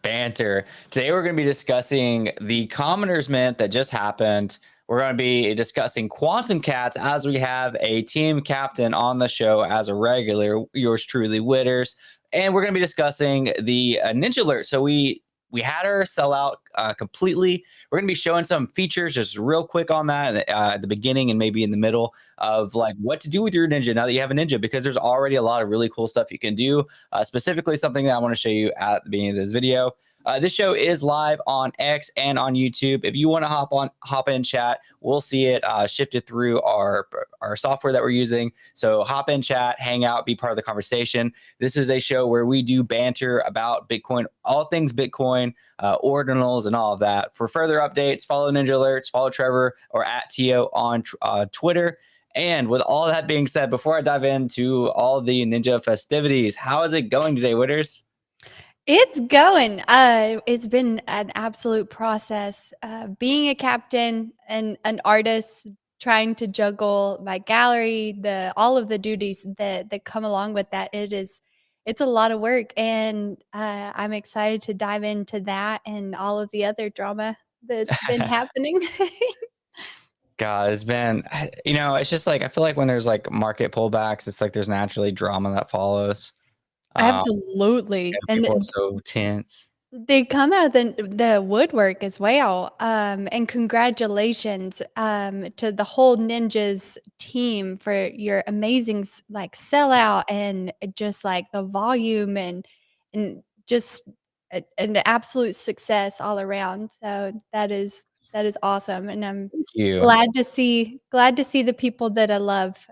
Banter. Today we're going to be discussing the Commoners Mint that just happened. We're going to be discussing Quantum Cats as we have a team captain on the show as a regular, yours truly, Witters. And we're going to be discussing the Ninja Alert. So we had our sellout completely. We're going to be showing some features just real quick on that at the beginning and maybe in the middle of like what to do with your Ninja now that you have a Ninja, because there's already a lot of really cool stuff you can do. Specifically, something that I want to show you at the beginning of this video. This show is live on X and on YouTube. If you want to hop in chat, we'll see it shifted through our software that we're using. So hop in chat, hang out, be part of the conversation. This is a show where we do banter about Bitcoin, all things Bitcoin, ordinals, and all of that. For further updates, follow Ninja Alerts, follow Trevor or at Tio on Twitter. And with all that being said, before I dive into all the Ninja festivities, how is it going today, Witters? It's going. It's been an absolute process. Being a captain and an artist, trying to juggle my gallery, all of the duties that come along with that. It's a lot of work, and I'm excited to dive into that and all of the other drama that's been happening. God, it's been, it's just like, I feel like when there's like market pullbacks, it's like there's naturally drama that follows. Um, Absolutely, People are and so tense. they come out of the woodwork as well, and congratulations, to the whole Ninjas team for your amazing like sellout and just like the volume and just an absolute success all around. So that is awesome, and I'm Thank you. glad to see the people that I love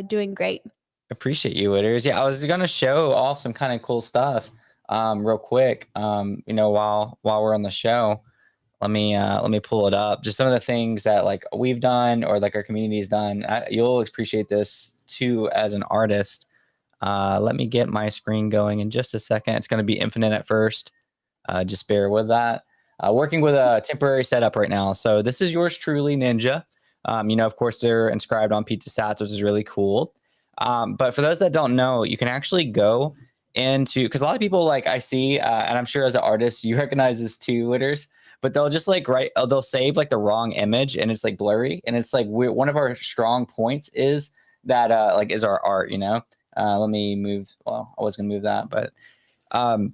doing great. Appreciate you, Witters. Yeah, I was gonna show off some kind of cool stuff real quick. While we're on the show. Let me pull it up. Just some of the things that like we've done or like our community's done. You'll appreciate this too as an artist. Let me get my screen going in just a second. It's going to be infinite at first. Just bear with that. Working with a temporary setup right now. So this is yours truly, Ninja. Of course, they're inscribed on pizza sats, which is really cool. But for those that don't know, you can actually go into, because a lot of people like I see, and I'm sure as an artist, you recognize this too, Witters, but they'll just like they'll save like the wrong image and it's like blurry. And it's like one of our strong points is that like is our art, let me move. Well, I was gonna move that, but um,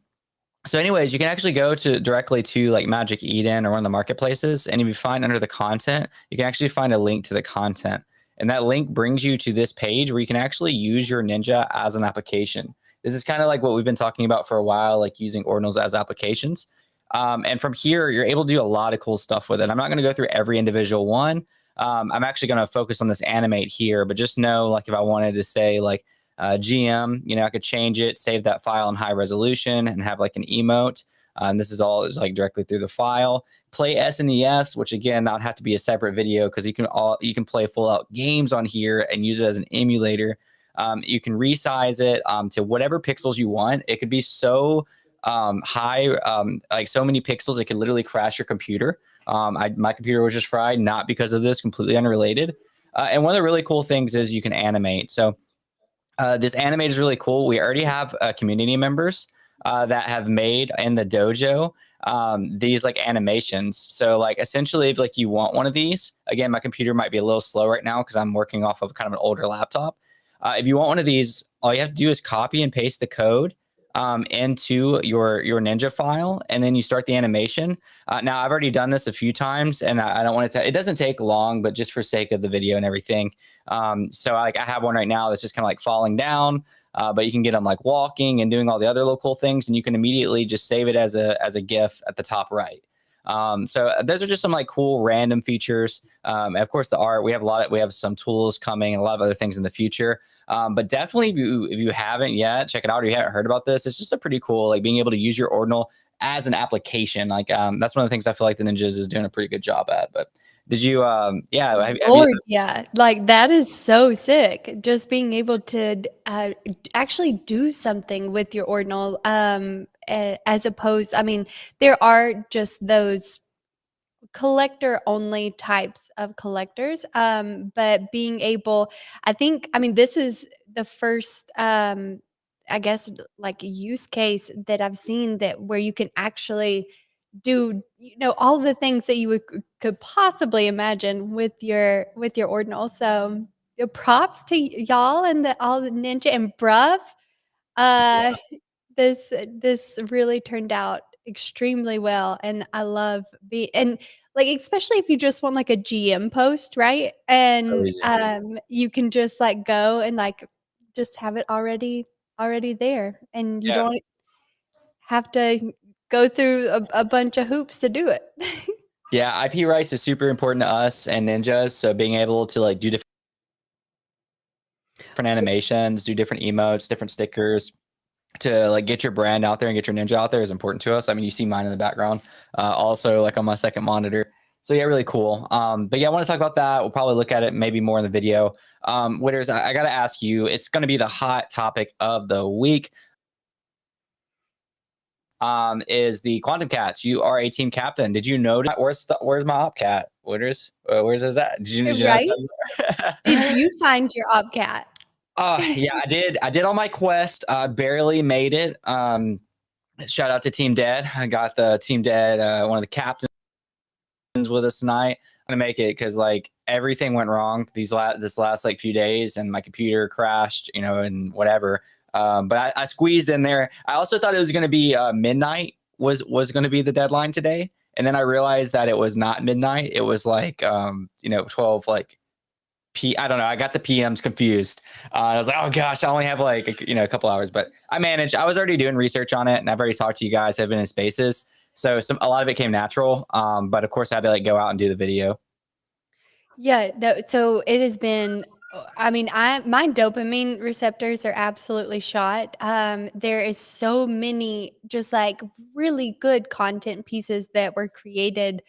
so anyways, you can actually go to directly to like Magic Eden or one of the marketplaces, and if you find under the content, you can actually find a link to the content. And that link brings you to this page where you can actually use your Ninja as an application. This is kind of like what we've been talking about for a while, like using ordinals as applications. And from here, you're able to do a lot of cool stuff with it. I'm not going to go through every individual one. I'm actually going to focus on this animate here, but just know, like, if I wanted to say, like, GM, I could change it, save that file in high resolution, and have like an emote. This is all like directly through the file. Play SNES, which again, that would have to be a separate video because you can play full out games on here and use it as an emulator. You can resize it to whatever pixels you want. It could be so high, like so many pixels, it could literally crash your computer. My computer was just fried, not because of this, completely unrelated. And one of the really cool things is you can animate. So this animate is really cool. We already have community members that have made in the dojo these like animations. So like essentially, if like you want one of these, again, my computer might be a little slow right now because I'm working off of kind of an older laptop. If you want one of these, all you have to do is copy and paste the code into your Ninja file, and then you start the animation. Now, I've already done this a few times, and I don't want to. It doesn't take long, but just for sake of the video and everything. So like I have one right now that's just kind of like falling down, but you can get them like walking and doing all the other local things, and you can immediately just save it as a GIF at the top right. So those are just some like cool random features. And of course, the art, we have some tools coming and a lot of other things in the future. But definitely, if you haven't yet, check it out. Or you haven't heard about this, it's just a pretty cool, like being able to use your ordinal as an application. Like that's one of the things I feel like the Ninjas is doing a pretty good job at. But did you, have you? Lord, yeah, like, that is so sick, just being able to, actually do something with your ordinal, as opposed, I mean, there are just those collector only types of collectors, but being able, I mean, this is the first, I guess, like, use case that I've seen that where you can actually do, all the things that you could possibly imagine with your ordinal. So, props to y'all and all the ninja and bruv. Uh, this really turned out extremely well, and I love and, like, especially if you just want, like, a GM post, right? So And, easy. you can just, like, go and, like, just have it already there, and you Yeah. don't have to go through a bunch of hoops to do it. Yeah, IP rights is super important to us and ninjas. So being able to like do different animations, do different emotes, different stickers to like get your brand out there and get your ninja out there is important to us. I mean, you see mine in the background, also like on my second monitor. So yeah, really cool. But yeah, I want to talk about that. We'll probably look at it maybe more in the video. Winners, I got to ask you, it's going to be the hot topic of the week. Is the Quantum Cats. You are a team captain. Did you know that? Where's my op cat? Where's is that? Did you know Right? Did you find your ObCat? yeah, I did all my quest. Barely made it. Shout out to Team Dead. I got the Team Dead, one of the captains with us tonight. I'm gonna make it because like everything went wrong this last like few days, and my computer crashed, and whatever. But I squeezed in there. I also thought it was gonna be midnight was gonna be the deadline today, and then I realized that it was not midnight. It was like 12 like I don't know. I got the PMs confused. I was like, oh gosh, I only have like a couple hours, but I managed. I was already doing research on it, and I've already talked to you guys. I've been in spaces, so a lot of it came natural. But of course, I had to like go out and do the video. Yeah, so it has been I mean, my dopamine receptors are absolutely shot. There is so many just like really good content pieces that were created,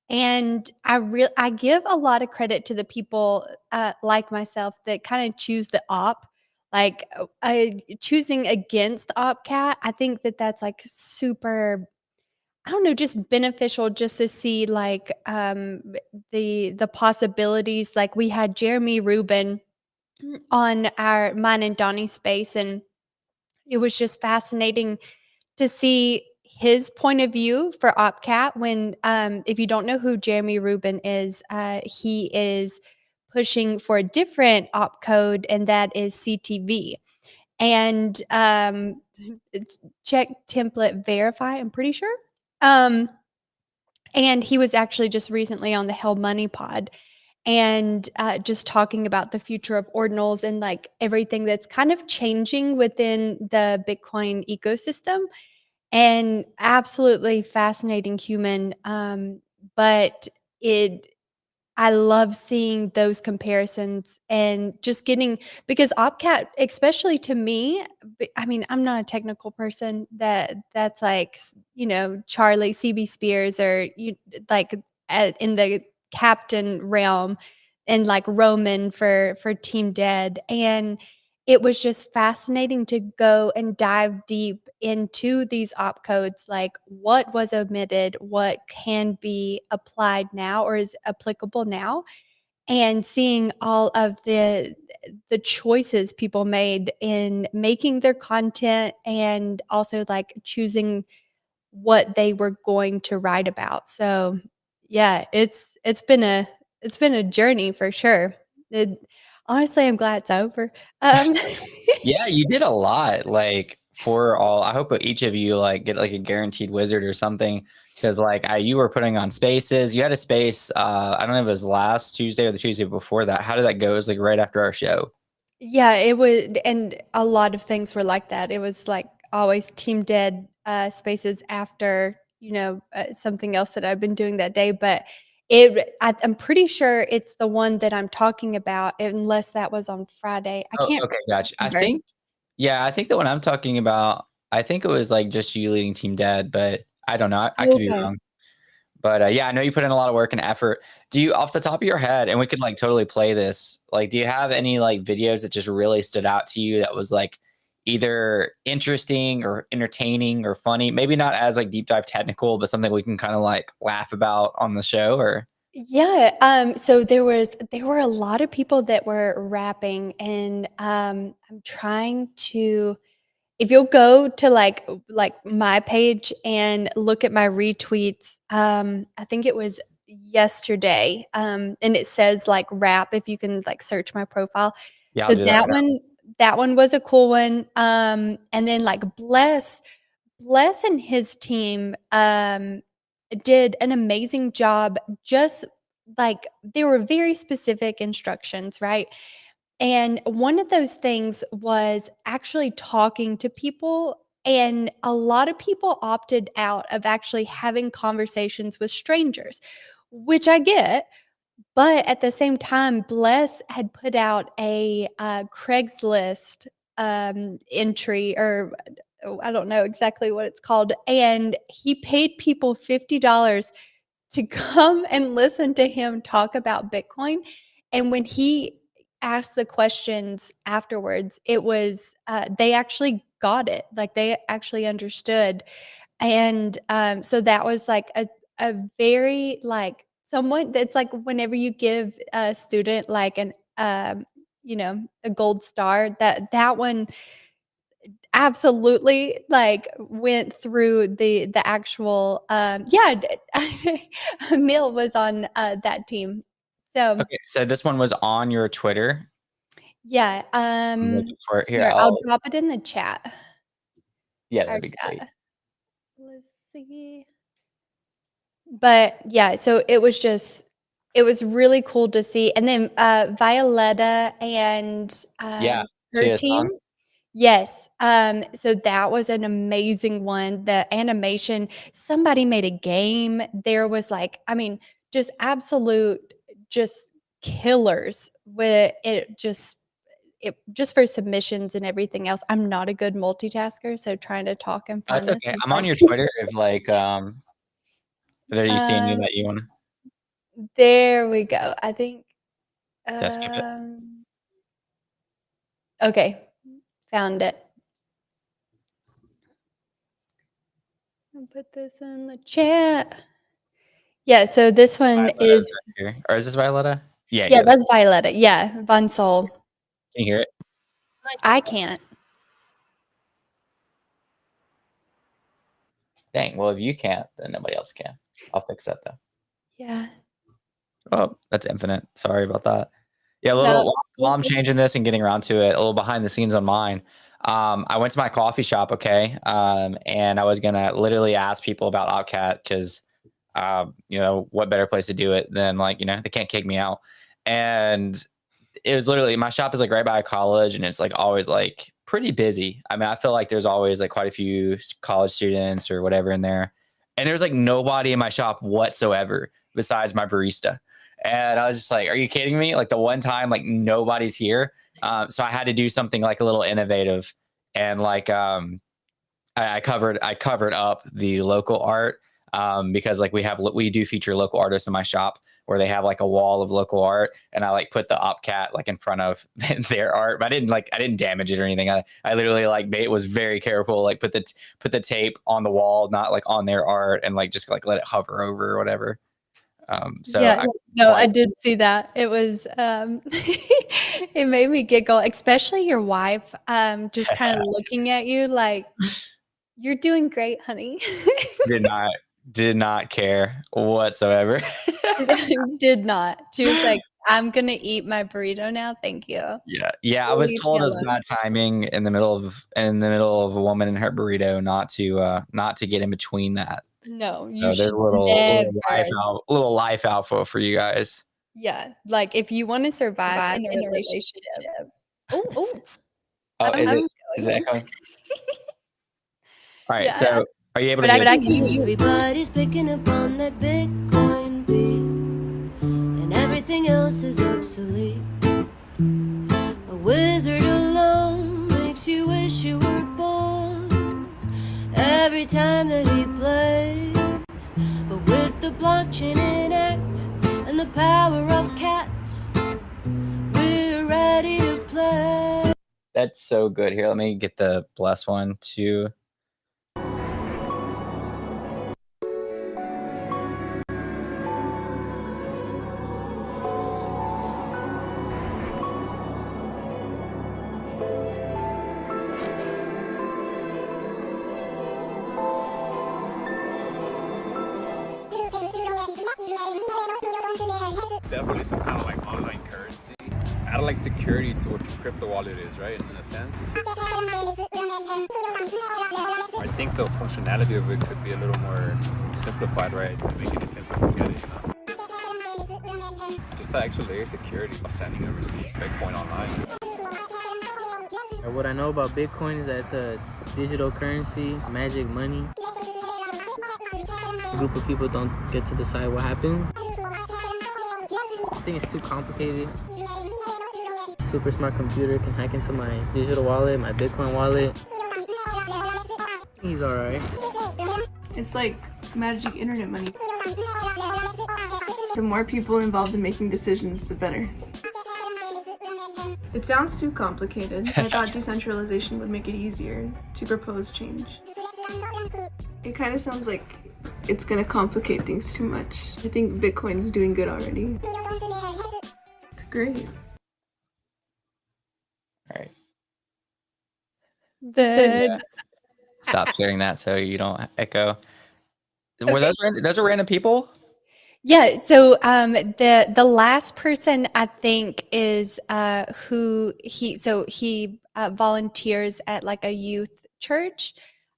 and I give a lot of credit to the people like myself that kind of choose the op. Like choosing against OpCat, I think that that's like super, I don't know, just beneficial just to see like the possibilities. Like we had Jeremy Rubin on our mine and Donnie space, and it was just fascinating to see his point of view for OpCat. When if you don't know who Jeremy Rubin is, he is pushing for a different op code, and that is CTV. And it's check template verify, I'm pretty sure. Um, and he was actually just recently on the Hell Money Pod, and just talking about the future of ordinals and like everything that's kind of changing within the Bitcoin ecosystem. And absolutely fascinating human. But it I love seeing those comparisons and just getting, because OpCat, especially to me, I mean, I'm not a technical person that's like, Charlie CB Spears, or you like in the captain realm, and like Roman for Team Dead. And it was just fascinating to go and dive deep into these op codes, like what was omitted, what can be applied now or is applicable now, and seeing all of the choices people made in making their content, and also like choosing what they were going to write about. So, yeah, it's been a journey for sure. It Honestly, I'm glad it's over. Um Yeah, you did a lot. Like for all, I hope each of you like get like a guaranteed wizard or something. Because like you were putting on spaces. You had a space. I don't know if it was last Tuesday or the Tuesday before that. How did that go? It was like right after our show. Yeah, it was, and a lot of things were like that. It was like always Team Dead spaces after, something else that I've been doing that day. But I'm pretty sure it's the one that I'm talking about, unless that was on Friday. I Oh, can't okay, gotcha. remember. Yeah, I think the one I'm talking about, I think it was like just you leading Team Dead, but I don't know. I could be Okay. wrong. But yeah, I know you put in a lot of work and effort. Do you, off the top of your head, and we could like totally play this, like, do you have any like videos that just really stood out to you that was like either interesting or entertaining or funny? Maybe not as like deep dive technical, but something we can kind of like laugh about on the show or Yeah, so there were a lot of people that were rapping, and I'm trying to if you'll go to like my page and look at my retweets, I think it was yesterday, and it says like rap if you can like search my profile. Yeah, I'll So do that right now. that one was a cool one. And then like Bless and his team did an amazing job. Just like there were very specific instructions, right? And one of those things was actually talking to people. And a lot of people opted out of actually having conversations with strangers, which I get. But at the same time, Bless had put out a Craigslist entry, or oh, I don't know exactly what it's called. And he paid people $50 to come and listen to him talk about Bitcoin. And when he asked the questions afterwards, it was they actually got it, like they actually understood. And so that was like a very like someone that's like whenever you give a student like an you know, a gold star, that one absolutely like went through the actual yeah. Emil was on that team. So Okay, so this one was on your Twitter. yeah, I'm looking for it here. here, I'll drop it in the chat. Yeah, Our that'd be great. chat. Let's see. But yeah, so it was just it was really cool to see. And then Violetta and Yeah, she her had a team. song. Yes. So that was an amazing one. The animation, somebody made a game. There was like, I mean, just absolute just killers with it just for submissions and everything else. I'm not a good multitasker, so trying to talk and That's find this okay. is I'm on like your Twitter if like there you see any um that you want there we go. I think to skip it. okay, found it. I'll put this in the chat. Yeah, so this one Violetta's is right here. Or is this Violetta? Yeah, yeah, yeah. that's Violetta. Yeah, Von Sol. Can you hear it? I can't. Dang. Well, if you can't, then nobody else can. I'll fix that though. Yeah. Oh, that's infinite. Sorry about that. Yeah, a No, little while it's I'm cool. changing this and getting around to it, a little behind the scenes on mine. I went to my coffee shop, okay, and I was gonna literally ask people about Outcat because, you know, what better place to do it than like, you know, they can't kick me out. And it was literally my shop is like right by a college, and it's like always like pretty busy. I mean, I feel like there's always like quite a few college students or whatever in there, and there's like nobody in my shop whatsoever besides my barista. And I was just like, "Are you kidding me?" Like the one time, like nobody's here, so I had to do something like a little innovative, and like I covered up the local art because like we do feature local artists in my shop where they have like a wall of local art, and I like put the opcat like in front of their art, but I didn't damage it or anything. I literally like was very careful, like put the tape on the wall, not like on their art, and like just like let it hover over or whatever. So Yeah, I no, I quite did see that. It was, it made me giggle, especially your wife, just kinda looking at you like, "You're doing great, honey." did not did not care whatsoever. Did not. She was like, "I'm gonna eat my burrito now, thank you. Yeah. Yeah, I was Leave me told it was alone." bad timing in the middle of a woman and her burrito not to get in between that. No, you So there's should never. a little life outfo for you guys. Yeah, like, if you wanna survive in a relationship. Oh, Oh, I'm is it going. echoing? All right, Yeah, so are you able to but hear I this? can hear you. Everybody's picking up on that Bitcoin beat, and everything else is obsolete. A wizard alone makes you wish you were born every time that he plays. But with the blockchain in act and the power of cats, we're ready to play. That's so good. Here, let me get the bless one too. Definitely some kind of like online currency. Add like security to what your crypto wallet is, right? In a sense. I think the functionality of it could be a little more simplified, right? Making it simple to get it, you know? Just that extra layer of security by sending a receipt Bitcoin online. What I know about Bitcoin is that it's a digital currency, magic money. A group of people don't get to decide what happened. I think it's too complicated. Super smart computer can hack into my digital wallet, my Bitcoin wallet. He's alright. It's like magic internet money. The more people involved in making decisions, the better. It sounds too complicated. I thought decentralization would make it easier to propose change. It kind of sounds like it's gonna complicate things too much. I think Bitcoin's doing good already. It's great. All right. The Stop sharing that so you don't echo. Were those are random people? Yeah, so the last person I think is who he volunteers at like a youth church.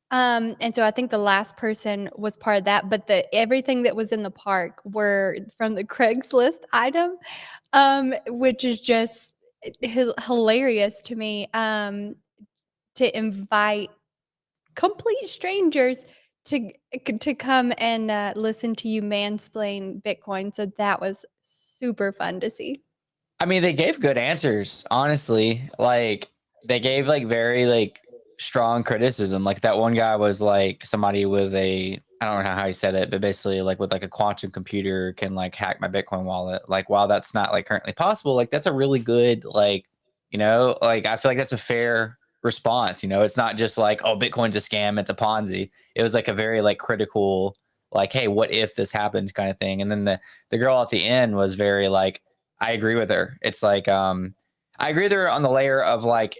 And so I think the last person was part of that, but everything that was in the park were from the Craigslist item, which is just hilarious to me, to invite complete strangers to come and listen to you mansplain Bitcoin. So that was super fun to see. I mean, they gave good answers, honestly. Like they gave like very like strong criticism. Like that one guy was like somebody with I don't know how he said it, but basically like with like a quantum computer can like hack my Bitcoin wallet. Like while that's not like currently possible, like that's a really good like, like I feel like that's a fair response. It's not just like, oh, Bitcoin's a scam, it's a Ponzi. It was like a very like critical, like, hey, what if this happens kind of thing. And then the girl at the end was very like, I agree with her. It's like, I agree with her on the layer of like,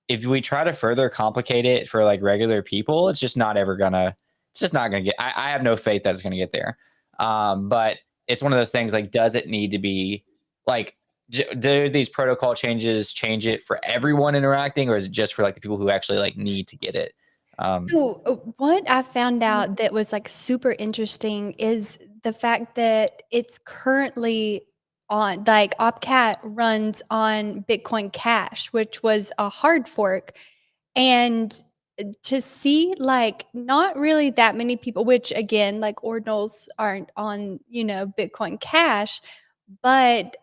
if we try to further complicate it for like regular people, it's just not gonna get, I have no faith that it's gonna get there. But it's one of those things like, does it need to be like, do these protocol changes change it for everyone interacting, or is it just for like the people who actually like need to get it? So what I found out that was like super interesting is the fact that it's currently on, like Opcat runs on Bitcoin Cash, which was a hard fork. And to see like not really that many people, which again, like ordinals aren't on, Bitcoin Cash, but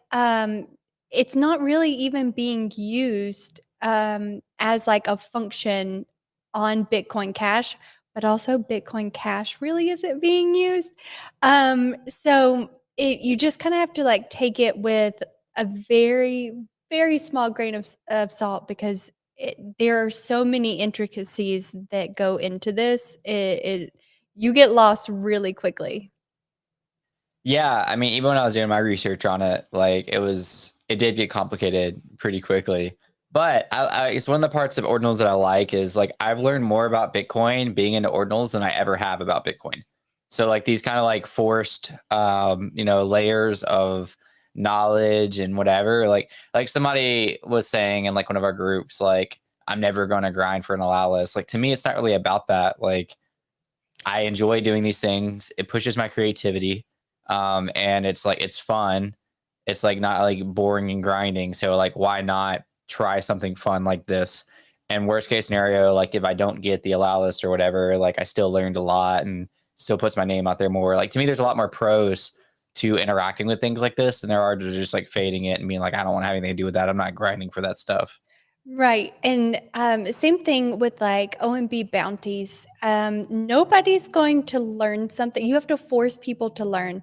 it's not really even being used as like a function on Bitcoin Cash, but also Bitcoin Cash really isn't being used. So you just kind of have to like take it with a very, very small grain of salt, because there are so many intricacies that go into this. You get lost really quickly. Yeah, I mean, even when I was doing my research on it, like it did get complicated pretty quickly. But it's one of the parts of ordinals that I like is like I've learned more about Bitcoin being into ordinals than I ever have about Bitcoin. So like these kind of like forced, layers of knowledge and whatever. Like somebody was saying in like one of our groups, like I'm never going to grind for an allow list. Like to me, it's not really about that. Like I enjoy doing these things. It pushes my creativity. And it's like it's fun. It's like not like boring and grinding. So like why not try something fun like this? And worst case scenario, like if I don't get the allow list or whatever, like I still learned a lot and still puts my name out there more. Like to me, there's a lot more pros to interacting with things like this than there are to just like fading it and being like, I don't want to have anything to do with that. I'm not grinding for that stuff. Right. And same thing with like OMB bounties. Nobody's going to learn something. You have to force people to learn.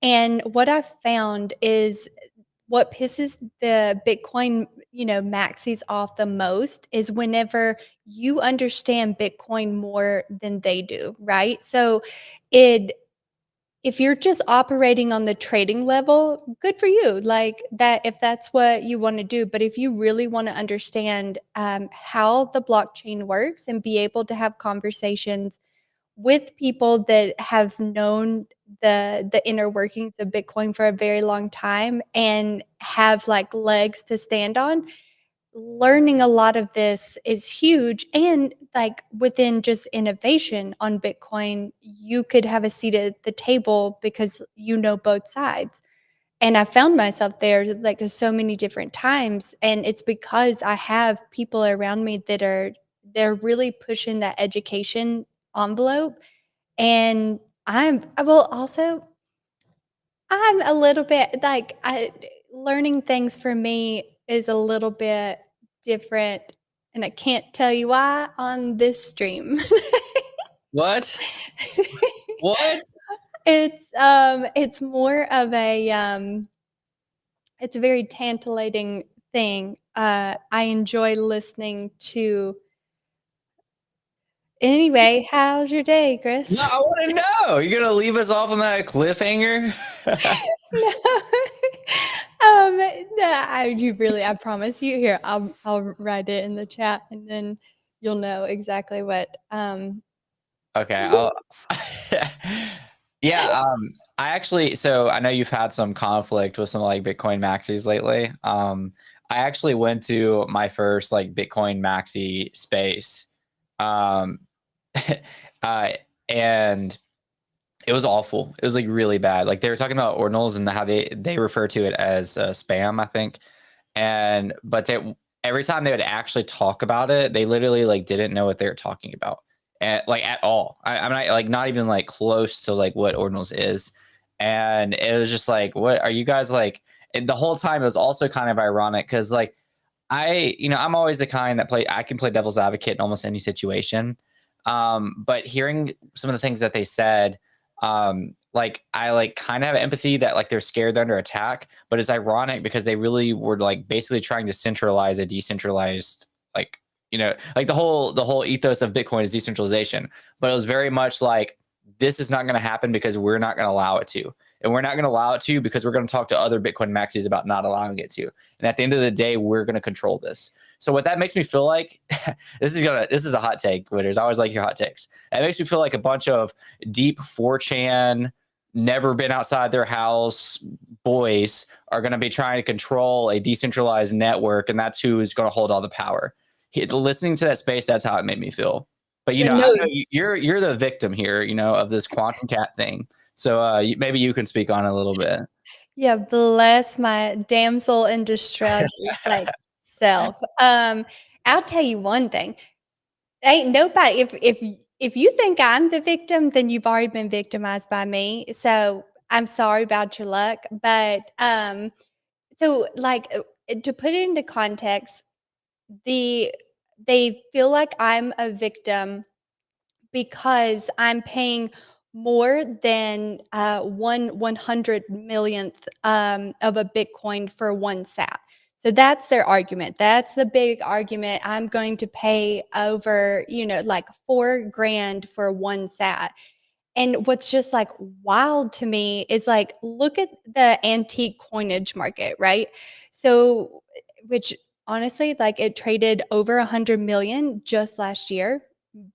And what I've found is what pisses the Bitcoin, maxis off the most is whenever you understand Bitcoin more than they do, right? So it if you're just operating on the trading level, good for you. Like that, if that's what you want to do. But if you really want to understand how the blockchain works and be able to have conversations with people that have known the inner workings of Bitcoin for a very long time and have like legs to stand on. Learning a lot of this is huge. And like within just innovation on Bitcoin, you could have a seat at the table because you know both sides. And I found myself there like so many different times. And it's because I have people around me that they're really pushing that education envelope. And well, also I'm a little bit like learning things for me is a little bit different, and I can't tell you why on this stream. What? What? It's more of it's a very tantalating thing. I enjoy listening to. Anyway, how's your day, No, Chris? I want to know. You're gonna leave us off on that cliffhanger? No. No, I promise you. Here, I'll write it in the chat, and then you'll know exactly what. Okay. Yeah. I actually. So I know you've had some conflict with some like Bitcoin maxis lately. I actually went to my first like Bitcoin maxi space, um, uh, and it was awful. It was like really bad. Like they were talking about ordinals and how they refer to it as spam, I think. And but they every time they would actually talk about it, they literally like didn't know what they were talking about, like at all. I'm not like not even like close to like what ordinals is, and it was just like, what are you guys like? And the whole time it was also kind of ironic because like I'm always the kind that I can play devil's advocate in almost any situation. But hearing some of the things that they said, like I like kind of have empathy that like they're scared they're under attack, but it's ironic because they really were like basically trying to centralize a decentralized, like, like the whole ethos of Bitcoin is decentralization, but it was very much like this is not going to happen because we're not going to allow it to. And we're not going to allow it to because we're going to talk to other Bitcoin maxis about not allowing it to. And at the end of the day, we're going to control this. So what that makes me feel like, this is a hot take, Witters. I always like your hot takes. It makes me feel like a bunch of deep 4chan, never been outside their house boys are going to be trying to control a decentralized network, and that's who is going to hold all the power. Listening to that space, that's how it made me feel. But I No, know you're the victim here, of this quantum cat thing. So maybe you can speak on it a little bit. yeah, bless my damsel in distress like self. I'll tell you one thing. Ain't nobody if you think I'm the victim, then you've already been victimized by me. So I'm sorry about your luck. But so like to put it into context, they feel like I'm a victim because I'm paying more than 1/100 millionth of a Bitcoin for one sat. So that's their argument. That's the big argument. I'm going to pay over, like $4,000 for one sat. And what's just like wild to me is like, look at the antique coinage market, right? So, which honestly, like it traded over 100 million just last year,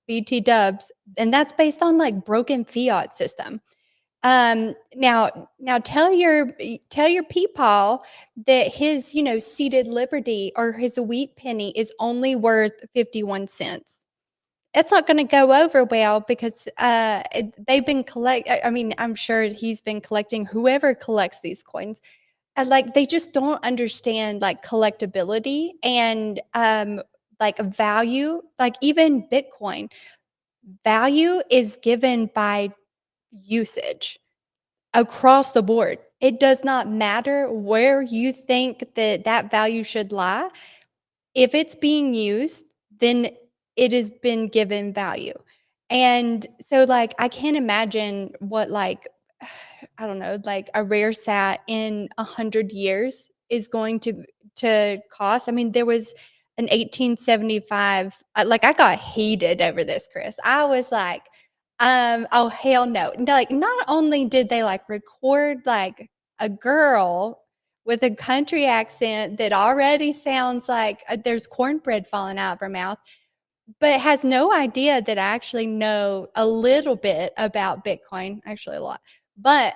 BT dubs, and that's based on like broken fiat system. Now tell your peepaw that his, seated liberty or his wheat penny is only worth 51 cents. It's not going to go over well because they've been I mean, I'm sure he's been collecting whoever collects these coins. Like they just don't understand like collectability and like value. Like even Bitcoin value is given by usage across the board. It does not matter where you think that value should lie. If it's being used, then it has been given value. And so like I can't imagine what like I don't know, like a rare sat in 100 years is going to cost. I mean, there was an 1875, like I got heated over this, Chris. I was like, oh hell no. Like not only did they like record like a girl with a country accent that already sounds like there's cornbread falling out of her mouth, but has no idea that I actually know a little bit about Bitcoin, actually a lot. But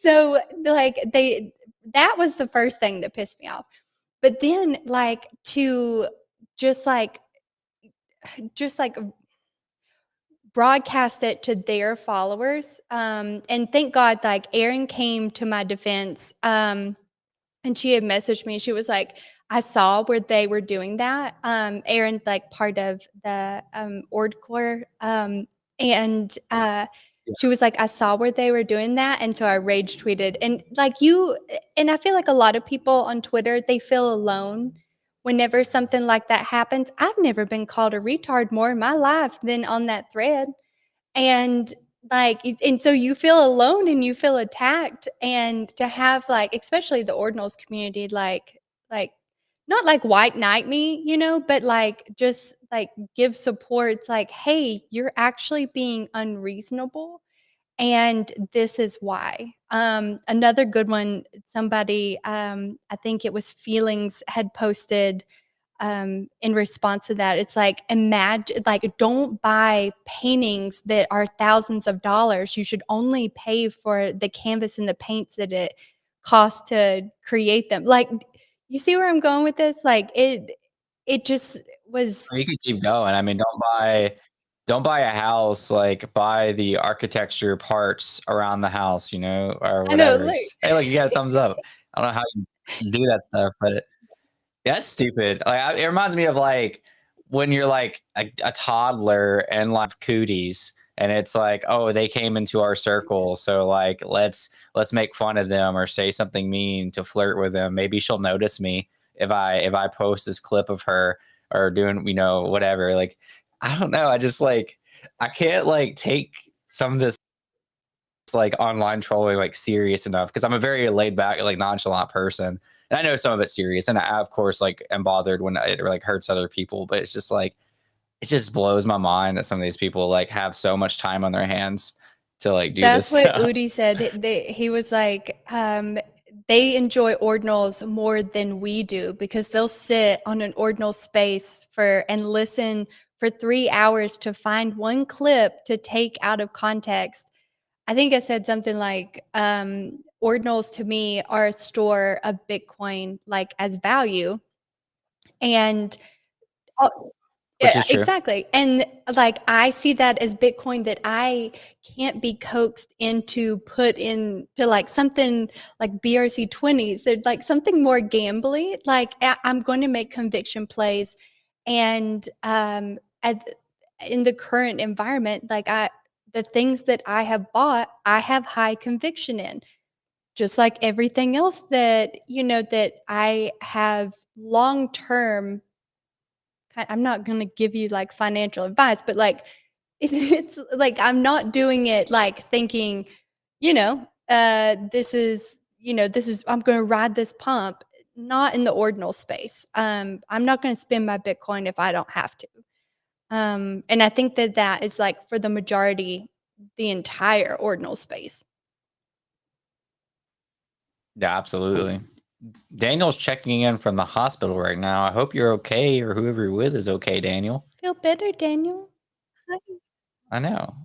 so like that was the first thing that pissed me off. But then like to just like just like broadcast it to their followers. And thank God, like Erin came to my defense. And she had messaged me. She was like, I saw where they were doing that. Erin, like part of the Ordcore. And she was like, I saw where they were doing that. And so I rage tweeted. And like and I feel like a lot of people on Twitter, they feel alone whenever something like that happens. I've never been called a retard more in my life than on that thread. And and so you feel alone and you feel attacked, and to have like especially the ordinals community like not like white knight me, but like just like give support. It's like, hey, you're actually being unreasonable, and this is why. Another good one, somebody, I think it was Feelings, had posted in response to that. It's like, imagine, like, don't buy paintings that are thousands of dollars. You should only pay for the canvas and the paints that it costs to create them. Like, you see where I'm going with this? Like, it just was. You can keep going. I mean, don't buy a house, like buy the architecture parts around the house, or I know, whatever. look. Hey, look, you got a thumbs up. I don't know how you do that stuff, but that's stupid. Like, it reminds me of like when you're like a toddler and like cooties, and it's like, oh, they came into our circle, so like let's make fun of them or say something mean to flirt with them. Maybe she'll notice me if I post this clip of her or doing whatever. Like, I don't know. I just like I can't like take some of this like online trolling like serious enough, because I'm a very laid back, like nonchalant person. And I know some of it's serious, and I of course like am bothered when it like hurts other people, but it's just like it just blows my mind that some of these people like have so much time on their hands to like do this That's what stuff. Udi said. He was like, they enjoy ordinals more than we do because they'll sit on an ordinal space and listen for 3 hours to find one clip to take out of context. I think I said something like, ordinals to me are a store of Bitcoin, like as value. And Which yeah, is true. exactly. And like I see that as Bitcoin that I can't be coaxed put into like something like BRC20s. They're like something more gambly. Like I'm going to make conviction plays. And in the current environment, like the things that I have bought, I have high conviction in. Just like everything else that I have long term. I'm not going to give you like financial advice, but like it's like I'm not doing it like thinking, this is I'm going to ride this pump. Not in the ordinal space. I'm not going to spend my Bitcoin if I don't have to. And I think that is like for the majority, the entire ordinal space. Yeah, absolutely. Daniel's checking in from the hospital right now. I hope you're okay, or whoever you're with is okay, Daniel. Feel better, Daniel. Hi. I know.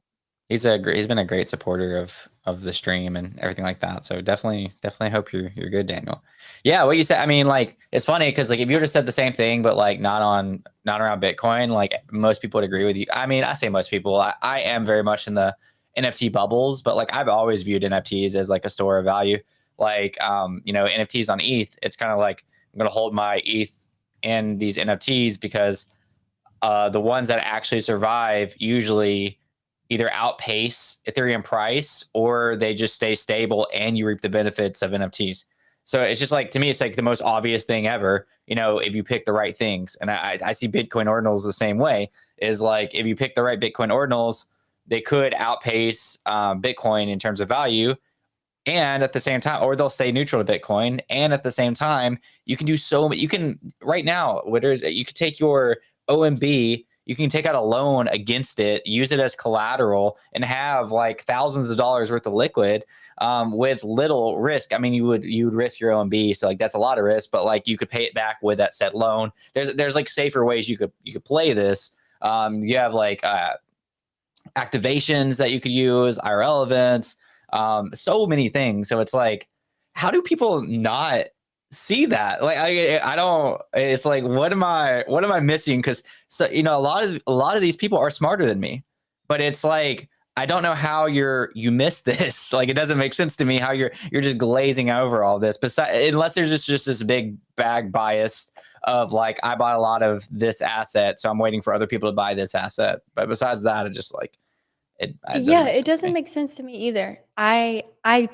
He's been a great supporter of the stream and everything like that. So definitely hope you're good, Daniel. Yeah, what you said. I mean, like it's funny because like if you would have said the same thing, but like not around Bitcoin, like most people would agree with you. I mean, I say most people. I am very much in the NFT bubbles, but like I've always viewed NFTs as like a store of value. Like NFTs on ETH. It's kind of like I'm gonna hold my ETH in these NFTs because the ones that actually survive usually either outpace Ethereum price or they just stay stable and you reap the benefits of NFTs. So it's just like, to me, it's like the most obvious thing ever, if you pick the right things. And I see Bitcoin Ordinals the same way, is like, if you pick the right Bitcoin Ordinals, they could outpace Bitcoin in terms of value. And at the same time, or they'll stay neutral to Bitcoin. And at the same time, you can do so much. You can right now, you could take your OMB, you can take out a loan against it, use it as collateral, and have like thousands of dollars worth of liquid with little risk. I mean, you would risk your OMB, so like that's a lot of risk, but like you could pay it back with that said loan. There's like safer ways you could play this. You have like activations that you could use, IRL events, so many things. So it's like, how do people not see that? Like, I don't. It's like, what am I missing? Because so a lot of these people are smarter than me, but it's like, I don't know how you miss this. Like, it doesn't make sense to me how you're just glazing over all this. Besides, unless there's just this big bag bias of like, I bought a lot of this asset, so I'm waiting for other people to buy this asset. But besides that, it just like it doesn't Yeah, make it sense to doesn't me. make sense to me either. I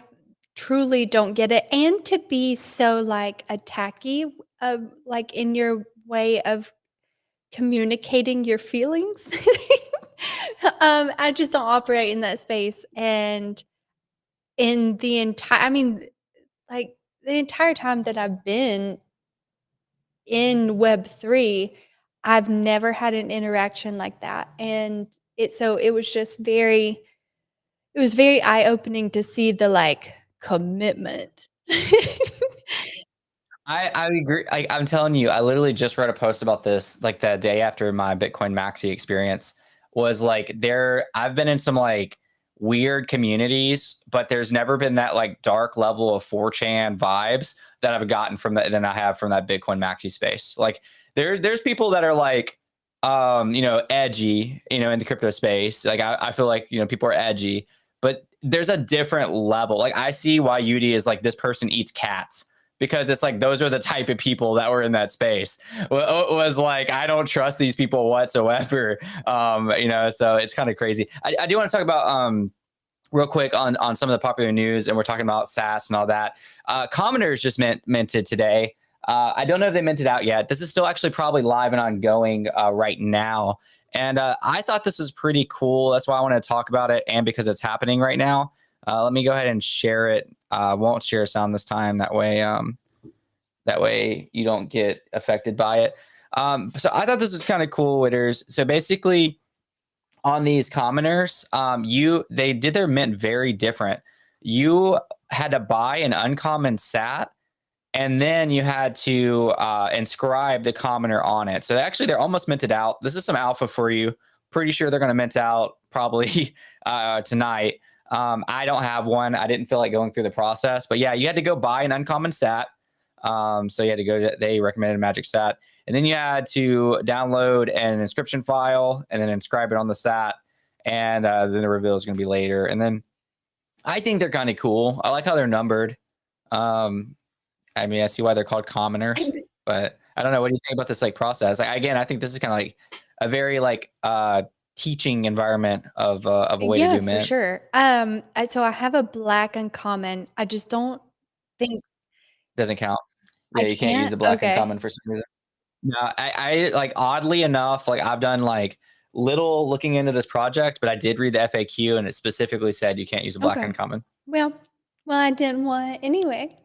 truly don't get it. And to be so like attacky, like in your way of communicating your feelings. I just don't operate in that space. And in the entire, I mean, like the entire time that I've been in Web3, I've never had an interaction like that. And it was just it was very eye-opening to see the, like, commitment. I agree. I'm telling you, I literally just wrote a post about this like the day after my Bitcoin Maxi experience. Was like, I've been in some like weird communities, but there's never been that like dark level of 4chan vibes that I've gotten from that than I have from that Bitcoin Maxi space. Like, there's people that are like edgy, in the crypto space. Like, I feel like, people are edgy, but there's a different level. Like, I see why Yudi is like, this person eats cats, because it's like, those are the type of people that were in that space. Was like, I don't trust these people whatsoever. So it's kind of crazy. I do want to talk about real quick on some of the popular news, and we're talking about SaaS and all that. Commoners just minted today. I don't know if they minted out yet. This is still actually probably live and ongoing right now. And I thought this was pretty cool. That's why I want to talk about it, and because it's happening right now. Let me go ahead and share it. Won't share sound this time. That way you don't get affected by it. So I thought this was kind of cool, Witters. So basically, on these commoners, they did their mint very different. You had to buy an uncommon sat, and then you had to inscribe the commoner on it. So actually, they're almost minted out. This is some alpha for you. Pretty sure they're going to mint out probably tonight. I don't have one. I didn't feel like going through the process, but yeah, you had to go buy an uncommon sat. So you had to they recommended a magic sat, and then you had to download an inscription file and then inscribe it on the sat. And then the reveal is going to be later. And then I think they're kind of cool. I like how they're numbered. I mean, I see why they're called commoners, but I don't know. What do you think about this like process? Again, I think this is kind of like a very like teaching environment of a way to do mint. For sure. So I have a black uncommon. I just don't think Doesn't count. I Yeah, you can't use can't. the black Okay. uncommon for some reason. No, I like, oddly enough, like, I've done like little looking into this project, but I did read the FAQ, and it specifically said you can't use a black Okay. uncommon. Well, I didn't want it anyway.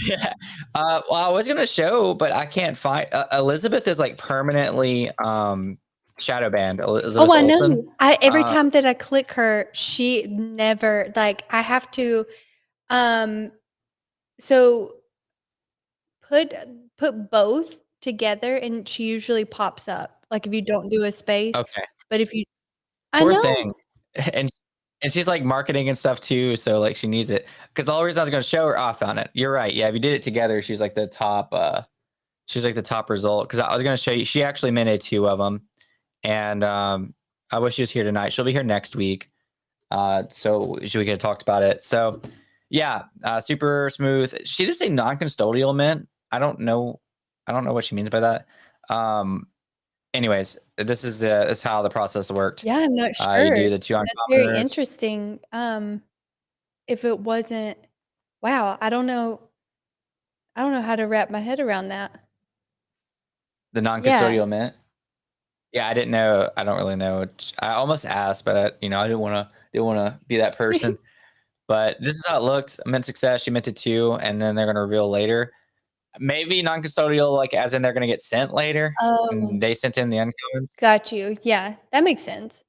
Yeah. Well, I was gonna show, but I can't find. Elizabeth is like permanently shadow banned. Elizabeth Oh, I Olsen. know. Every time that I click her, she never like I have to so put both together, and she usually pops up. Like if you don't do a space. Okay. But if you I Poor know. thing. And she's like marketing and stuff too, so like she needs it. Because the whole reason I was gonna show her off on it. You're right. Yeah, if you did it together, she's like the top. She's like the top result. Because I was gonna show you. She actually minted 2 of them, and I wish she was here tonight. She'll be here next week. So we could have talked about it. So yeah, super smooth. She did say non-custodial mint. I don't know what she means by that. Anyways, this is how the process worked. Yeah, I'm not You sure. do the 2 That's very uncommoners. interesting. If it wasn't wow, I don't know how to wrap my head around that. The non-custodial Yeah. mint. Yeah, I didn't know. I don't really know. I almost asked, but I didn't want to be that person. But this is how it looked. Mint success. She minted 2, and then they're gonna reveal later. Maybe non-custodial, like as in they're gonna get sent later. Oh, And they sent in the uncommons. got you. Yeah, that makes sense.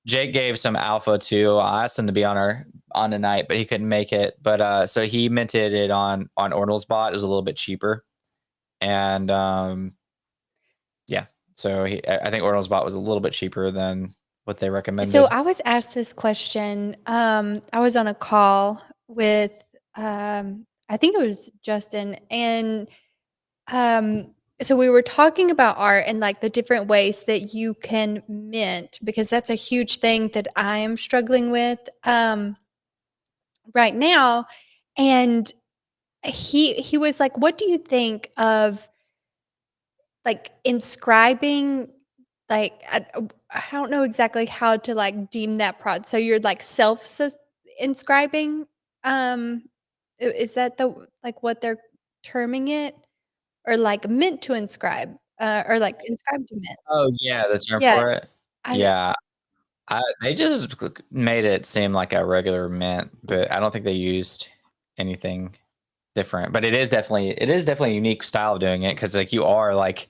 Jake gave some alpha too. I asked him to be on tonight, but he couldn't make it. But so he minted it on Ordinals bot. It was a little bit cheaper, and yeah. So I think Ordinals bot was a little bit cheaper than what they So recommended. I was asked this question. I was on a call with, I think it was Justin, and so we were talking about art and like the different ways that you can mint, because that's a huge thing that I am struggling with right now. And he was like, "What do you think of like inscribing?" Like I don't know exactly how to like deem that prod. So you're like inscribing. Um, is that the like what they're terming it, or like meant to inscribe, or like inscribe to mint? Oh, yeah, the term Yeah, for it? I Yeah. They just made it seem like a regular mint, but I don't think they used anything different. But it is definitely a unique style of doing it because like you are like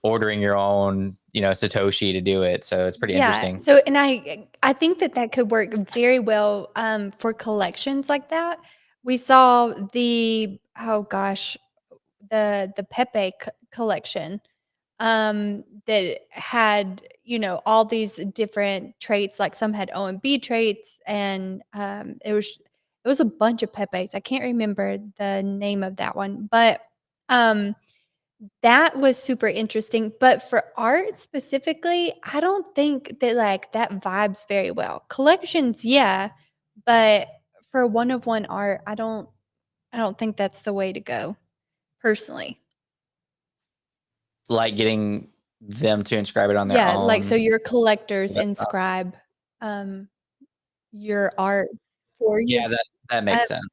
ordering your own, Satoshi to do it. So it's pretty yeah. interesting. So and I think that that could work very well for collections like that. We saw the oh gosh, the Pepe collection that had, all these different traits, like some had OMB traits, and it was a bunch of Pepes. I can't remember the name of that one, but um that was super interesting. But for art specifically, I don't think that like that vibes very well. Collections, yeah, but for one of one art, I don't think that's the way to go personally. Like getting them to inscribe it on their Yeah, like, so own. your collectors That's not, inscribe, um, your art for you. yeah, that Uh, makes sense.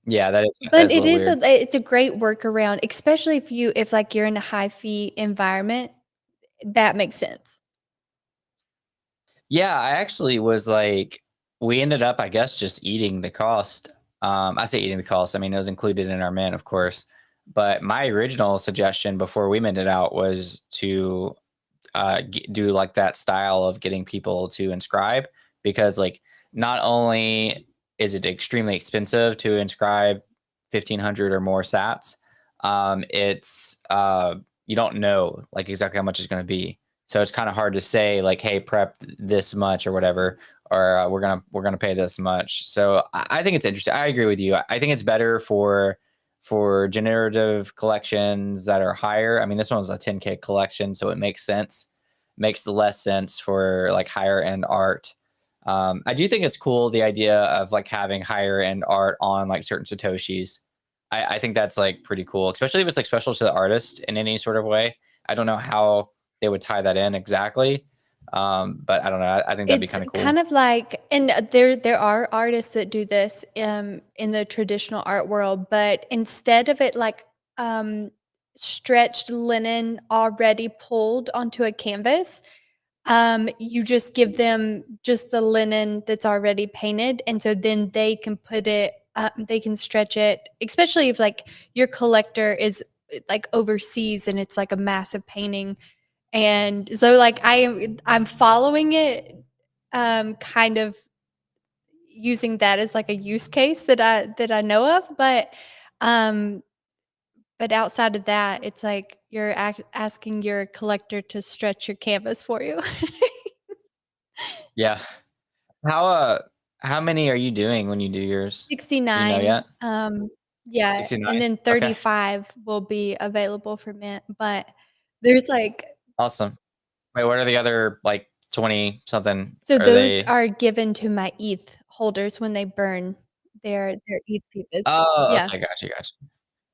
Yeah, that but is a little weird. it's a great workaround, especially if, like, you're in a high fee environment, that makes sense. Yeah, I actually was like, we ended up, I guess, just eating the cost. I say eating the cost. I mean, it was included in our mint, of course. But my original suggestion before we minted out was to do like that style of getting people to inscribe because, like, not only is it extremely expensive to inscribe 1,500 or more sats, it's you don't know like exactly how much it's going to be. So it's kind of hard to say like, hey, prep this much or whatever, or we're gonna pay this much. So I think it's interesting. I agree with you. I think it's better for generative collections that are higher. I mean, this one was a 10K collection, so it makes sense. Makes less sense for like higher end art. I do think it's cool the idea of like having higher end art on like certain satoshis. I think that's like pretty cool, especially if it's like special to the artist in any sort of way. I don't know how they would tie that in exactly. But I don't know. I think that'd be It's kind of cool. kind of like, and there are artists that do this, in the traditional art world, but instead of it like, um, stretched linen already pulled onto a canvas, you just give them just the linen that's already painted, and so then they can stretch it, especially if like your collector is like overseas and it's like a massive painting. And so like I'm following it, kind of using that as like a use case that I know of, um but outside of that, it's like you're asking your collector to stretch your canvas for you. Yeah. How how many are you doing when you do yours? Do you know 69, yet? yeah, and 69. then Okay. 35 will be available for mint, but there's like Awesome. Wait, what are the other like 20 something? so Are those they? are given to my ETH holders when they burn their ETH pieces. Oh, Yeah. okay, gotcha.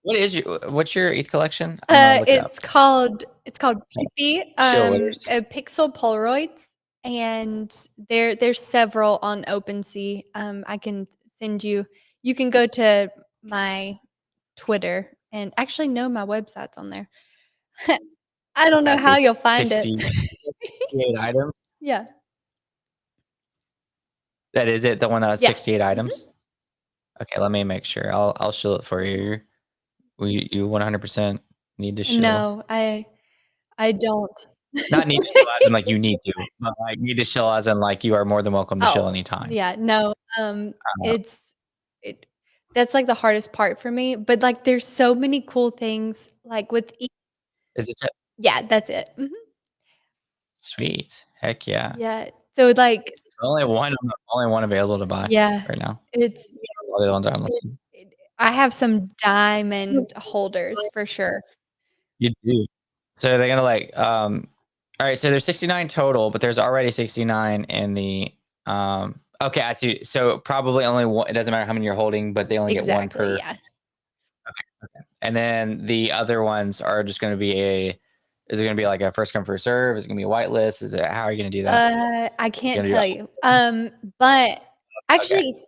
What's your ETH collection? I'm gonna look it up. It's called Like, Pippy, chill winners. Pixel Polaroids, and there's several on OpenSea. I can send you can go to my Twitter, and actually, no, my website's on there. I don't know Yeah, how see you'll find it. 68 items. Yeah. That is it, the one that has Yeah. 68 Mhm. items? Okay, let me make sure. I'll shill it for you. You 100% need to shill. No, I don't. Not need to shill as in like you need to, but like need to shill as in like you are more than welcome to shill Oh, anytime. yeah, no, Uh, it's it that's, like, the hardest part for me, but, like, there's so many cool things, like, with is this it? yeah, that's it, mhm. Sweet. Heck yeah. Yeah. So like, So only one available to buy yeah, right now. it's All the other ones are on it, listed. I have some diamond holders for sure. You do. So they're gonna like all right, so there's 69 total, but there's already 69 in the okay, I see. So probably only one, it doesn't matter how many you're holding, but they only get one Exactly. per. Yeah. Okay. And then the other ones are just gonna be is it gonna be like a first come first serve? Is it gonna be a whitelist? Is it how are you gonna do that? I You can't gonna do tell you. But okay. actually,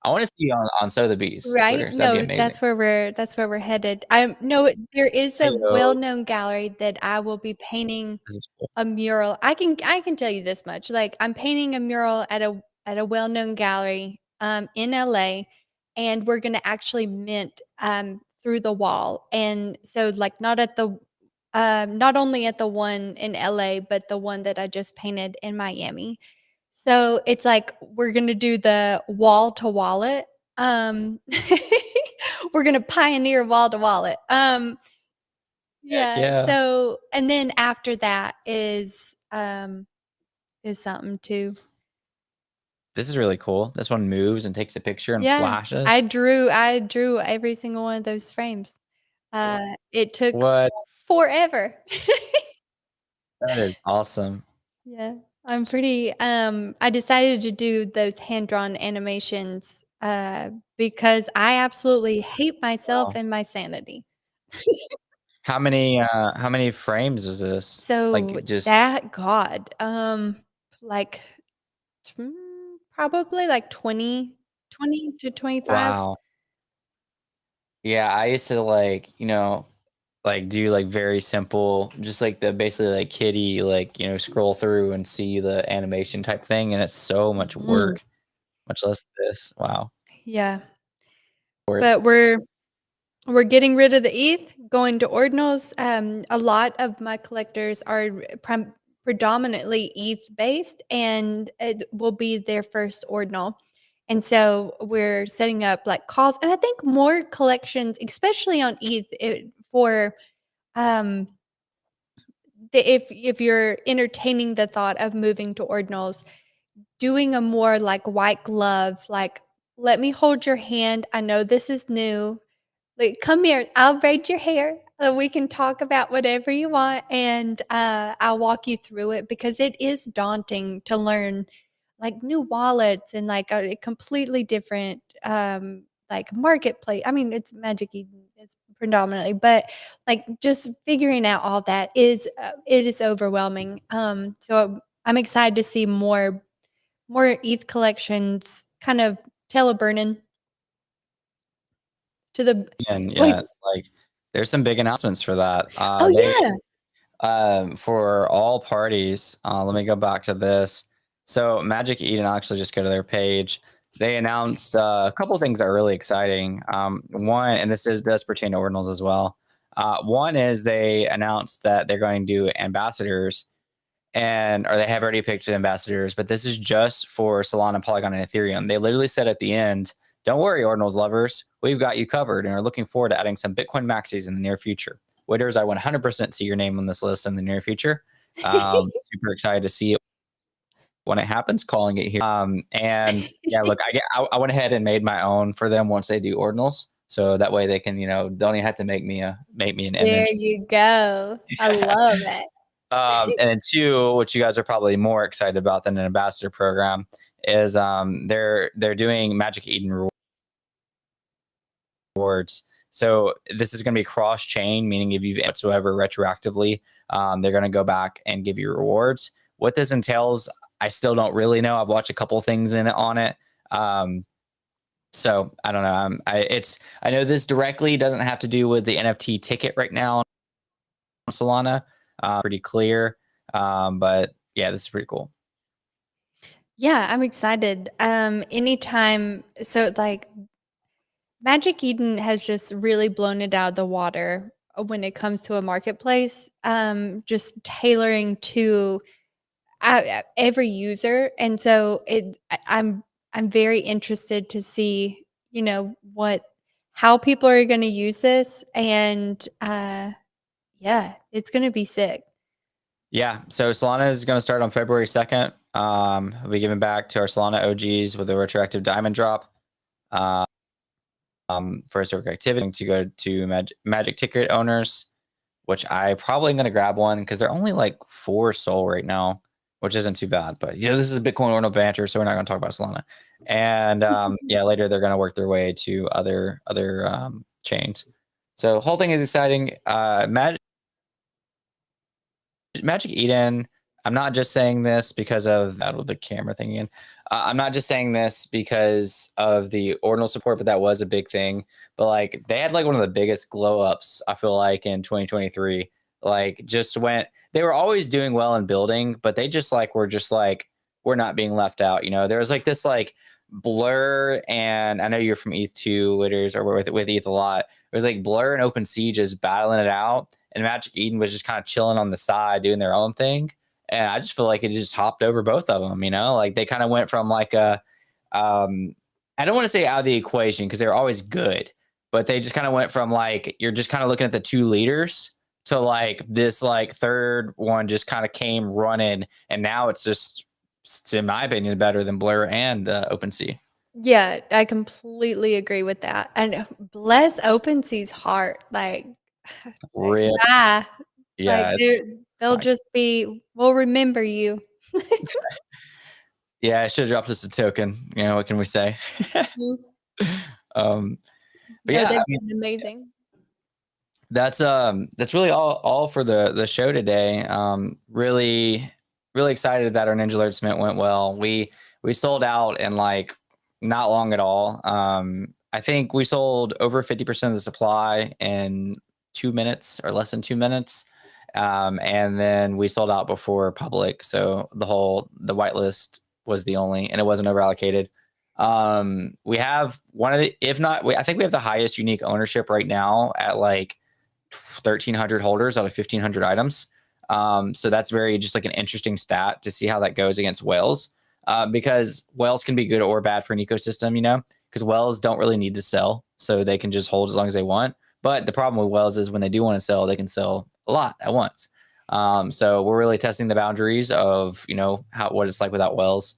I want to see you on Sow the Bees right? Twitter. So that'd be No, amazing. that's where we're headed. No, there is a Heyo. well-known gallery that I will be painting This is cool. a mural. I can tell you this much. Like I'm painting a mural at a well-known gallery in LA, and we're gonna actually mint through the wall. And so like not only at the one in LA, but the one that I just painted in Miami. So it's like we're gonna do the wall to wallet. Um, we're gonna pioneer wall to wallet. Heck Yeah. yeah. So and then after that is something too. This is really cool. This one moves and takes a picture and Yeah. flashes. I drew every single one of those frames. It took What? forever. That is awesome. Yeah. I'm pretty I decided to do those hand-drawn animations because I absolutely hate myself Wow. and my sanity. How many frames is this? So Like just that god, like probably like 20 to 25. wow. Yeah, I used to like, like do like very simple, just like the basically like kitty, like, scroll through and see the animation type thing. And it's so much Mhm. work, much less this. Wow. Yeah. Worth But we're getting rid of the ETH, going to ordinals. A lot of my collectors are predominantly ETH based, and it will be their first ordinal. And so we're setting up like calls, and I think more collections, especially on ETH, for um, if you're entertaining the thought of moving to ordinals, doing a more like white glove, like let me hold your hand. I know this is new, like, come here, I'll braid your hair. We can talk about whatever you want, and I'll walk you through it because it is daunting to learn like new wallets and like a completely different like marketplace. I mean, it's Magic Eden is predominantly, but like just figuring out all that is it is overwhelming. So I'm excited to see more ETH collections kind of tail burning to the and like. yeah, like there's some big announcements for that. Oh They yeah. for all parties, let me go back to this. So Magic Eden, I'll actually just go to their page. They announced a couple things that are really exciting. One, and does pertain to ordinals as well. One is they announced that they're going to do ambassadors, or they have already picked ambassadors, but this is just for Solana, Polygon, and Ethereum. They literally said at the end, "Don't worry, ordinals lovers, we've got you covered, and are looking forward to adding some Bitcoin maxis in the near future. Witters, I 100% see your name on this list in the near future. Super excited to see it when it happens. Calling it here. And yeah, look, I went ahead and made my own for them once they do ordinals, so that way they can, don't even have to make me an There image. you go. I love it. And then two, which you guys are probably more excited about than an ambassador program, is they're doing Magic Eden rewards. So this is going to be cross chain, meaning if you've whatsoever retroactively, they're going to go back and give you rewards. What this entails, I still don't really know. I've watched a couple things on it. So I don't know. I know this directly doesn't have to do with the NFT ticket right now on Solana. Pretty clear. But yeah, this is pretty cool. Yeah, I'm excited. Anytime, so like Magic Eden has just really blown it out of the water when it comes to a marketplace. Just tailoring to every user, and so I'm very interested to see what how people are going to use this, and yeah, it's going to be sick. Yeah, so Solana is going to start on February 2nd. We'll be giving back to our Solana OGs with a retroactive diamond drop. For historic activity to go to Magic ticket owners, which I probably going to grab one because they're only like 4 SOL right now, which isn't too bad. But this is Bitcoin Ordinal banter, so we're not going to talk about Solana. And yeah, later they're going to work their way to other chains. So whole thing is exciting. Magic Eden. I'm not just saying this because of that with the camera thing again. I'm not just saying this because of the ordinal support, but that was a big thing. But like they had like one of the biggest glow ups, I feel like, in 2023. Like just went, they were always doing well in building, but they just like were just like, we're not being left out. There was like this like Blur, and I know you're from ETH2 Witters or with ETH a lot. It was like Blur and OpenSea just battling it out, and Magic Eden was just kind of chilling on the side doing their own thing. And I just feel like it just hopped over both of them, like they kind of went from like I don't want to say out of the equation because they were always good, but they just kind of went from like, you're just kind of looking at the 2 leaders to like this like third one just kind of came running. And now it's just, in my opinion, better than Blur and OpenSea. Yeah, I completely agree with that. And bless OpenSea's heart. Like, Rip. like Yeah, they'll just be, we'll remember you. Yeah, I should have dropped us a token. What can we say? But No, yeah, they've been amazing. that's really all for the show today. Really excited that our Ninja Alert Mint went well. We sold out in like not long at all. I think we sold over 50% of the supply in 2 minutes or less than 2 minutes. And then we sold out before public. So the whitelist was the only, and it wasn't over allocated. We have one of the, if not, I think we have the highest unique ownership right now at like 1,300 holders out of 1,500 items. So that's very just like an interesting stat to see how that goes against whales, because whales can be good or bad for an ecosystem, because whales don't really need to sell, so they can just hold as long as they want. But the problem with whales is when they do want to sell, they can sell a lot at once. So we're really testing the boundaries of what it's like without whales.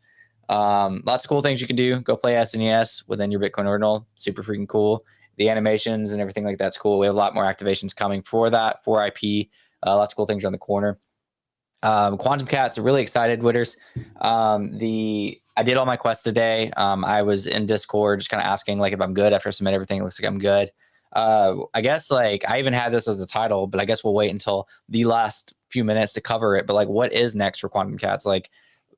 Lots of cool things you can do. Go play SNES within your Bitcoin Ordinal. Super freaking cool. The animations and everything like that's cool. We have a lot more activations coming for that, for IP. Lots of cool things around the corner. Quantum Cats are really excited, Witters. I did all my quests today. I was in Discord just kind of asking like if I'm good after I submit everything. It looks like I'm good. I guess like I even had this as a title, but I guess we'll wait until the last few minutes to cover it. But like, what is next for Quantum Cats? Like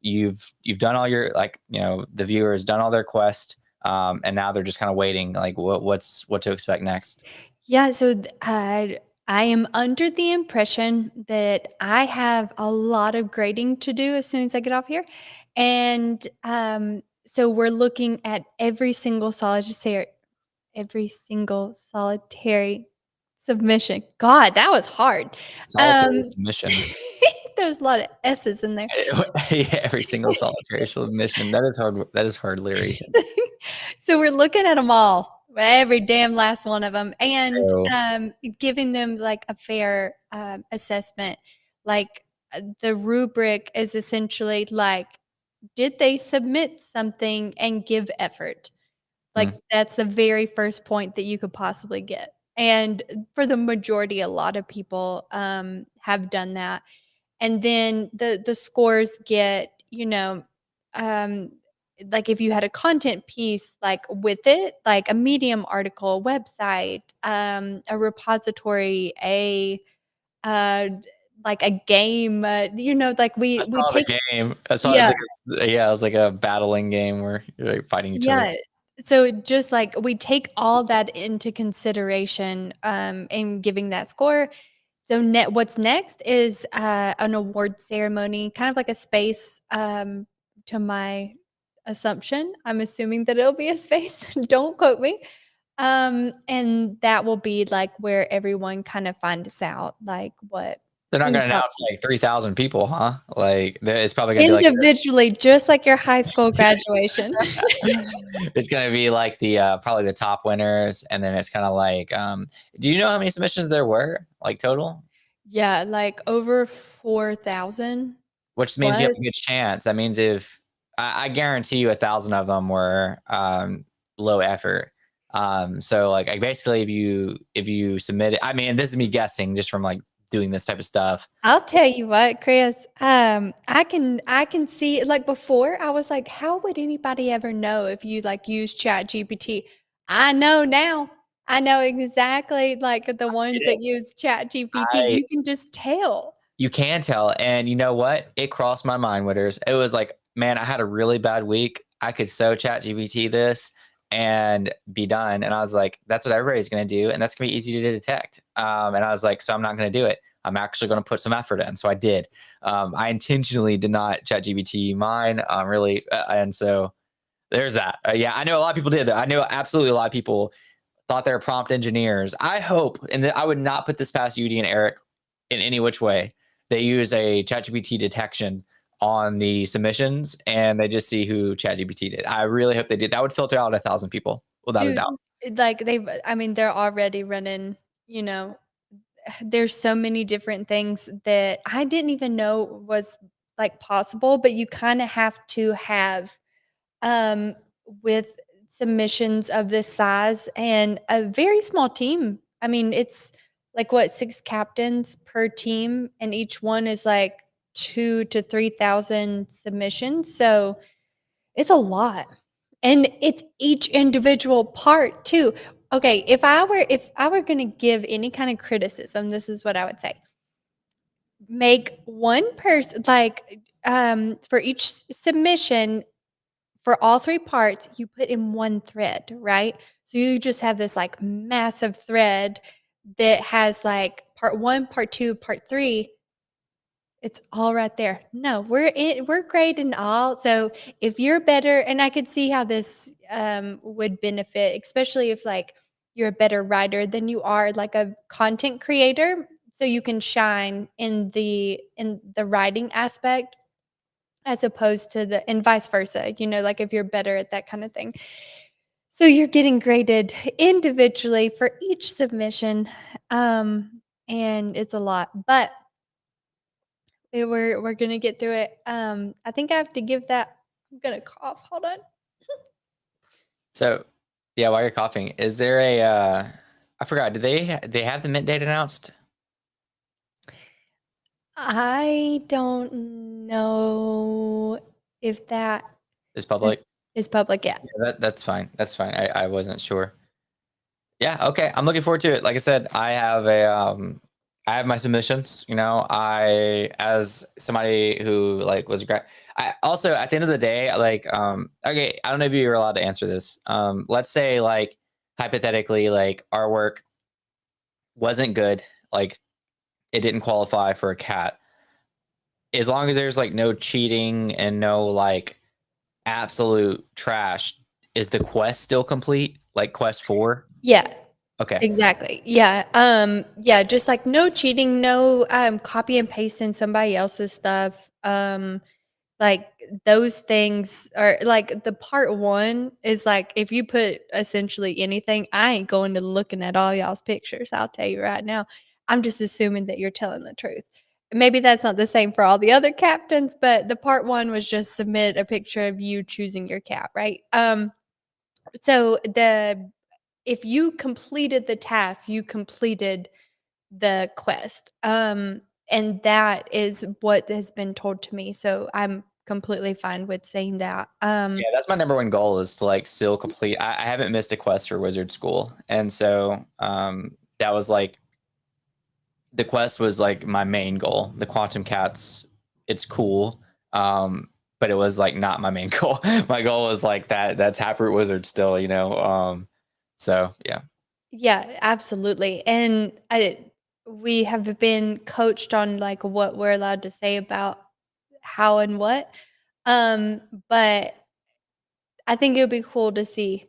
you've done all your, like, the viewers done all their quest. And now they're just kind of waiting, like what to expect next. Yeah, so I am under the impression that I have a lot of grading to do as soon as I get off here. And so we're looking at every single solitary submission. God, that was hard. Solitary submission. There's a lot of S's in there. Yeah, every single solitary submission. That is hard. That is hard lyrics. So we're looking at them all, every damn last one of them, and giving them like a fair assessment. Like the rubric is essentially like, did they submit something and give effort? Like that's the very first point that you could possibly get. And for the majority, a lot of people have done that. And then the scores get, like if you had a content piece, like with it, like a Medium article, website, a repository, like a game, like we saw take the game. I saw yeah. it was like a battling game where you're like fighting each other. Yeah. So just like we take all that into consideration in giving that score. So what's next is an award ceremony, kind of like a space, to my assumption. I'm assuming that it'll be a space. Don't quote me. And that will be like where everyone kind of finds out like what. They're not who going to got announce like 3,000 people, huh? Like it's probably going to be like individually, just like your high school graduation. it's going to be like the probably the top winners, and then it's kind of like, do you know how many submissions there were, like total? Yeah, like over 4,000 which means you have a plus. good chance. That means if I guarantee you 1,000 of them were low effort. So like basically if you submit it, I mean, this is me guessing just from like doing this type of stuff. I'll tell you what, Chris, I can see like before I was like, how would anybody ever know if you like use Chat GPT? I know now. I know exactly like the ones that use Chat GPT. I You can just tell. You can tell, and you know what? It crossed my mind, Witters. It was like, man, I had a really bad week. I could so chat GPT this and be done. And I was like, that's what everybody's going to do, and that's going to be easy to detect. And I was like, so I'm not going to do it. I'm actually going to put some effort in. So I did. I intentionally did not chat GPT mine, really, and so there's that. Yeah, I know a lot of people did that. I know absolutely a lot of people thought they were prompt engineers. I hope, and I would not put this past Udi and Eric in any which way. They use a ChatGPT detection on the submissions, and they just see who ChatGPT did. I really hope they did. That would filter out 1,000 people without a Dude, doubt. like I mean, they're already running, there's so many different things that I didn't even know was like possible, but you kind of have to have um, with submissions of this size and a very small team. I mean, it's like what, 6 captains per team, and each one is like 2 to 3,000 submissions. So it's a lot. And it's each individual part too. Okay, if I were going to give any kind of criticism, this is what I would say. Make one person like for each submission for all 3 parts, you put in one thread, right? So you just have this like massive thread that has like part 1, part 2, part 3. It's all right there. No, we're great in all. So if you're better, and I could see how this would benefit, especially if like you're a better writer than you are like a content creator, so you can shine in the writing aspect as opposed to the and vice versa, like if you're better at that kind of thing. So you're getting graded individually for each submission. And it's a lot, but we're gonna get through it. I think I have to give that. I'm gonna cough. Hold on. So, yeah, while you're coughing, is there a? I forgot. Did they have the mint date announced? I don't know if that Is is, public? is public yet. Yeah, that's fine. That's fine. I wasn't sure. Yeah, okay. I'm looking forward to it. Like I said, I have my submissions, I as somebody who like was a grad. I also at the end of the day, like okay, I don't know if you're allowed to answer this. Let's say like hypothetically like our work wasn't good, like it didn't qualify for a cat. As long as there's like no cheating and no like absolute trash, is the quest still complete? Like quest 4? Yeah, Okay. exactly. Yeah, just like no cheating, no copy and paste in somebody else's stuff. Like those things are like the part 1 is like if you put essentially anything, I ain't going to looking at all y'all's pictures. I'll tell you right now. I'm just assuming that you're telling the truth. Maybe that's not the same for all the other captains, but the part 1 was just submit a picture of you choosing your cat, right? So the if you completed the task, you completed the quest. And that is what has been told to me. So I'm completely fine with saying that. Yeah, that's my number one goal is to like still complete. I haven't missed a quest for wizard school, and so that was like the quest was like my main goal. The quantum cats, it's cool, but it was like not my main goal. My goal was like that taproot wizard still, So yeah. Yeah, absolutely. And we have been coached on like what we're allowed to say about how and what. But I think it would be cool to see.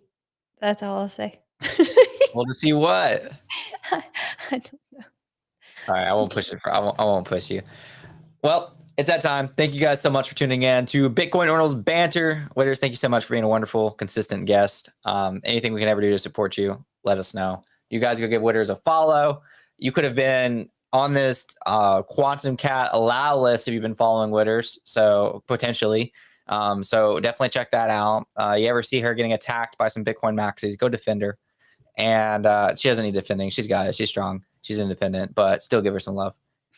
That's all I'll say. Well, to see what. I don't know. All right, I won't push it. I won't push you. Well, it's that time. Thank you guys so much for tuning in to Bitcoin Ordinals Banter. Witters, thank you so much for being a wonderful, consistent guest. Anything we can ever do to support you, let us know. You guys go give Witters a follow. You could have been on this Quantum Cat allow list if you've been following Witters, so potentially. So definitely check that out. You ever see her getting attacked by some Bitcoin maxis, go defend her. And she doesn't need defending. She's got it. She's strong. She's independent, but still give her some love.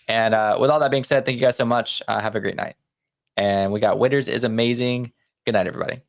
And with all that being said, thank you guys so much. Have a great night. And we got Witters is amazing. Good night, everybody.